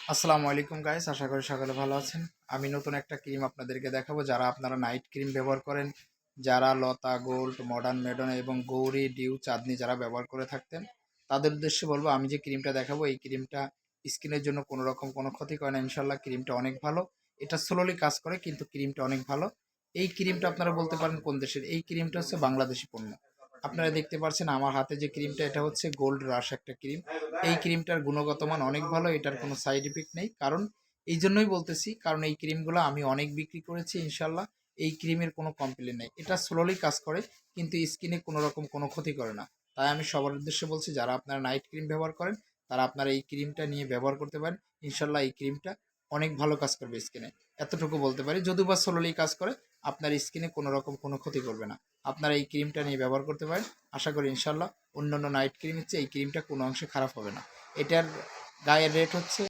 আসসালামু আলাইকুম গাইস, আশা করি সকলে ভালো আছেন। আমি নতুন একটা ক্রিম আপনাদেরকে দেখাবো। যারা আপনারা নাইট ক্রিম ব্যবহার করেন, যারা লতা গোল্ড, মডার্ন মেডন এবং গৌরী ডিউ চাঁদনি যারা ব্যবহার করে থাকতেন, তাদের উদ্দেশ্যে বলবো আমি যে ক্রিমটা দেখাবো এই ক্রিমটা স্কিনের জন্য কোনো রকম কোনো ক্ষতি করে না। ইনশাল্লাহ ক্রিমটা অনেক ভালো। এটা স্লোলি কাজ করে কিন্তু ক্রিমটা অনেক ভালো। এই ক্রিমটা আপনারা বলতে পারেন কোন দেশের? এই ক্রিমটা হচ্ছে বাংলাদেশি পণ্য। আপনারা দেখতে পাচ্ছেন আমার হাতে যে ক্রিমটা, এটা হচ্ছে গোল্ড রাশ একটা ক্রিম। এই ক্রিমটার গুণগত মান অনেক ভালো, এটার কোনো সাইড ইফেক্ট নেই। কারণ এই জন্যই বলতেছি, কারণ এই ক্রিমগুলো আমি অনেক বিক্রি করেছি ইনশাল্লাহ। এই ক্রিমের কোনো কমপ্লেন নেই, এটা স্লোলি কাজ করে কিন্তু স্কিনে কোনো রকম কোনো ক্ষতি করে না। তাই আমি সবার উদ্দেশ্যে বলছি, যারা আপনারা নাইট ক্রিম ব্যবহার করেন তারা আপনারা এই ক্রিমটা নিয়ে ব্যবহার করতে পারেন। ইনশাল্লাহ এই ক্রিমটা অনেক ভালো কাজ করবে স্কিনে, এতটুকু বলতে পারি। যদিও বা স্লোলি কাজ করে, আপনার স্কিনে কোনো রকম কোনো ক্ষতি করবে না। আপনারা এই ক্রিমটা নিয়ে ব্যবহার করতে পারেন। আশা করি ইনশাল্লাহ অন্যান্য নাইট ক্রিমের চেয়ে এই ক্রিমটা কোনো অংশে খারাপ হবে না। এটার গায়ের রেট হচ্ছে